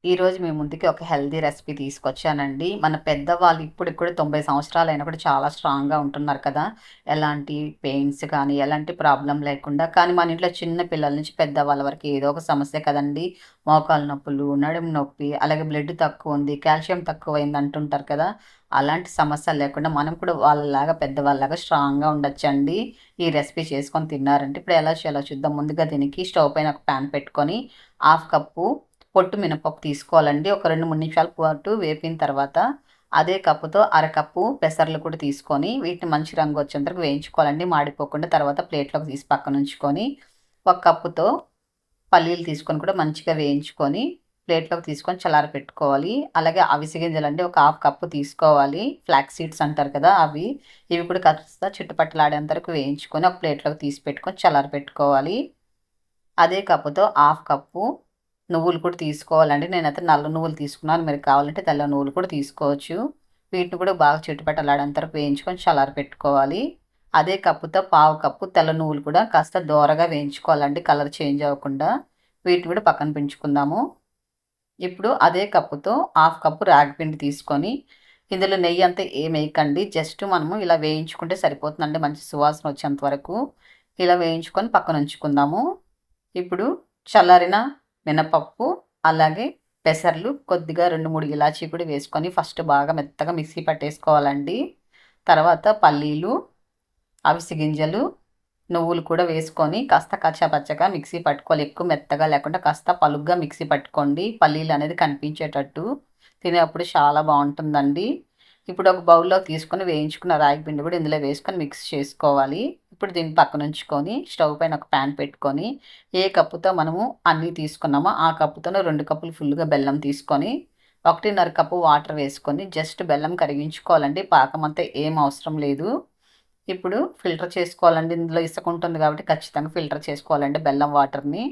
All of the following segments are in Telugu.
ఈరోజు మీ ముందుకి ఒక హెల్తీ రెసిపీ తీసుకొచ్చానండి. మన పెద్దవాళ్ళు ఇప్పటికి కూడా 90 సంవత్సరాలైనా కూడా చాలా స్ట్రాంగ్‌గా ఉంటున్నారు కదా! ఎలాంటి పెయిన్స్ కానీ, ఎలాంటి ప్రాబ్లమ్ లేకుండా. కానీ మన ఇంట్లో చిన్న పిల్లల నుంచి పెద్దవాళ్ళ వరకు ఏదో ఒక సమస్య కదండీ! మోకాలు నొప్పులు, నడుము నొప్పి, అలాగే బ్లడ్ తక్కువుంది, కాల్షియం తక్కువైంది అంటుంటారు కదా! అలాంటి సమస్యలు లేకుండా మనం కూడా వాళ్ళలాగా పెద్దవాళ్ళలాగా స్ట్రాంగ్‌గా ఉండొచ్చండి. ఈ రెసిపీ చేసుకొని తిన్నారంటే ఇప్పుడు ఎలా చేయాలో చూద్దాం. ముందుగా దీనికి స్టవ్ పైన ఒక పాన్ పెట్టుకొని, హాఫ్ కప్పు పొట్టు మినపప్పు తీసుకోవాలండి. ఒక 2, 3 నిమిషాల పాటు వేపిన తర్వాత, అదే కప్పుతో అరకప్పు పెసర్లు కూడా తీసుకొని, వీటిని మంచి రంగొచ్చేంత వరకు వేయించుకోవాలండి. మాడిపోకుండా. తర్వాత ప్లేట్‌లోకి తీసి పక్కనుంచుకొని, ఒక కప్పుతో పల్లీలు తీసుకొని కూడా మంచిగా వేయించుకొని, ప్లేట్‌లోకి తీసుకొని చల్లారపెట్టుకోవాలి. అలాగే అవిసె గింజలండి ఒక హాఫ్ కప్పు తీసుకోవాలి. ఫ్లాక్స్ సీడ్స్ అంటారు కదా! అవి. ఇవి కూడా కాస్త చిటపటలాడేంత వరకు వేయించుకొని, ఒక ప్లేట్‌లోకి తీసి పెట్టుకొని చల్లారపెట్టుకోవాలి. అదే కప్పుతో హాఫ్ కప్పు నువ్వులు కూడా తీసుకోవాలండి. నేనైతే నల్ల నువ్వులు తీసుకున్నాను. మీరు కావాలంటే తెల్ల నువ్వులు కూడా తీసుకోవచ్చు. వీటిని కూడా బాగా చిటపటలాడేంత వరకు వేయించుకొని చల్లారపెట్టుకోవాలి. అదే కప్పుతో పావు కప్పు తెల్ల నువ్వులు కూడా కాస్త దోరగా వేయించుకోవాలండి. కలర్ చేంజ్ అవ్వకుండా. వీటిని కూడా పక్కన పెంచుకుందాము. ఇప్పుడు అదే కప్పుతో హాఫ్ కప్పు రాగిపిండి తీసుకొని, ఇందులో నెయ్యి అంతా ఏమేయకండి. జస్ట్ మనము ఇలా వేయించుకుంటే సరిపోతుందండి. మంచి సువాసన వచ్చేంత వరకు. ఇలా వేయించుకొని పక్కనుంచుకుందాము. ఇప్పుడు చల్లారిన మినపప్పు, అలాగే పెసర్లు కొద్దిగా 2, 3 ఇలాచీ కూడా వేసుకొని ఫస్ట్ బాగా మెత్తగా మిక్సీ పట్టేసుకోవాలండి. తర్వాత పల్లీలు, అవిసె గింజలు, నువ్వులు కూడా వేసుకొని కాస్త కచ్చాపచ్చాగా మిక్సీ పట్టుకోవాలి. ఎక్కువ మెత్తగా లేకుండా కాస్త పలుగ్గా మిక్సీ పట్టుకోండి. పల్లీలు అనేది కనిపించేటట్టు. తినేప్పుడు చాలా బావుంటుందండి. ఇప్పుడు ఒక బౌల్‌లోకి తీసుకొని వేయించుకున్న రాగి పిండి కూడా ఇందులో వేసుకొని మిక్స్ చేసుకోవాలి. ఇప్పుడు దీన్ని పక్కనుంచుకొని స్టవ్ పైన ఒక పాన్ పెట్టుకొని, ఏ కప్పుతో మనము అన్నీ తీసుకున్నామో ఆ కప్పుతోనే 2 కప్పులు ఫుల్‌గా బెల్లం తీసుకొని, 1:30 కప్పు వాటర్ వేసుకొని జస్ట్ బెల్లం కరిగించుకోవాలండి. పాకం అంతా ఏం అవసరం లేదు. ఇప్పుడు ఫిల్టర్ చేసుకోవాలండి. ఇందులో ఇసక ఉంటుంది కాబట్టి ఖచ్చితంగా ఫిల్టర్ చేసుకోవాలండి బెల్లం వాటర్‌ని.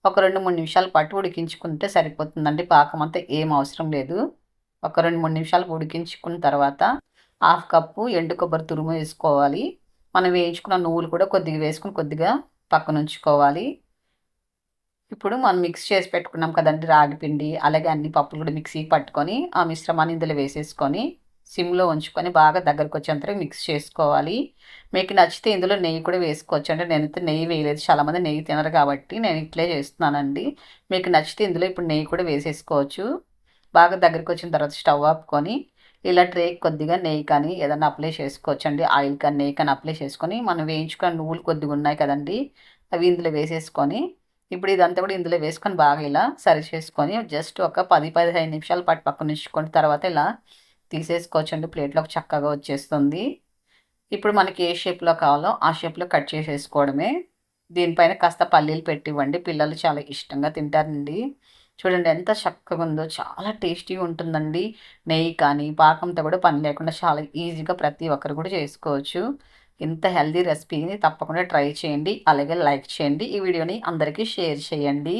ఒక 2, 3 నిమిషాల పాటు ఉడికించుకుంటే సరిపోతుందండి. పాకం అంతా ఏం అవసరం లేదు. ఒక 2, 3 నిమిషాలు ఉడికించుకున్న తర్వాత హాఫ్ కప్పు ఎండు కొబ్బరి తురుము వేసుకోవాలి. మనం వేయించుకున్న నువ్వులు కూడా కొద్దిగా వేసుకొని కొద్దిగా పక్కనుంచుకోవాలి. ఇప్పుడు మనం మిక్స్ చేసి పెట్టుకున్నాం కదండీ రాగి పిండి, అలాగే అన్ని పప్పులు కూడా మిక్సీకి పట్టుకొని, ఆ మిశ్రమాన్ని ఇందులో వేసేసుకొని, సిమ్‌లో ఉంచుకొని బాగా దగ్గరకొచ్చేంత వరకు మిక్స్ చేసుకోవాలి. మీకు నచ్చితే ఇందులో నెయ్యి కూడా వేసుకోవచ్చు. అంటే నేనైతే నెయ్యి వేయలేదు. చాలామంది నెయ్యి తినరు కాబట్టి నేను ఇట్లే చేస్తున్నానండి. మీకు నచ్చితే ఇందులో ఇప్పుడు నెయ్యి కూడా వేసేసుకోవచ్చు. బాగా దగ్గరకొచ్చిన తర్వాత స్టవ్ ఆపుకొని, ఇలా ట్రేకి కొద్దిగా నెయ్యి కానీ ఏదన్నా అప్లై చేసుకోవచ్చండి. ఆయిల్ కానీ, నెయ్యి కానీ అప్లై చేసుకొని, మనం వేయించుకున్న నువ్వులు కొద్దిగా ఉన్నాయి కదండీ! అవి ఇందులో వేసేసుకొని ఇప్పుడు ఇదంతా కూడా ఇందులో వేసుకొని బాగా ఇలా సరి చేసుకొని జస్ట్ ఒక 10, 15 నిమిషాల పాటు పక్కనుంచుకొని తర్వాత ఇలా తీసేసుకోవచ్చండి. ప్లేట్‌లోకి చక్కగా వచ్చేస్తుంది. ఇప్పుడు మనకి ఏ షేప్‌లో కావాలో ఆ షేప్‌లో కట్ చేసేసుకోవడమే. దీనిపైన కాస్త పల్లీలు పెట్టివ్వండి. పిల్లలు చాలా ఇష్టంగా తింటారండి. చూడండి ఎంత చక్కగుందో. చాలా టేస్టీగా ఉంటుందండి. నెయ్యి కానీ, పాకంతో కూడా పని లేకుండా చాలా ఈజీగా ప్రతి ఒక్కరు కూడా చేసుకోవచ్చు. ఇంత హెల్తీ రెసిపీని తప్పకుండా ట్రై చేయండి. అలాగే లైక్ చేయండి. ఈ వీడియోని అందరికీ షేర్ చేయండి.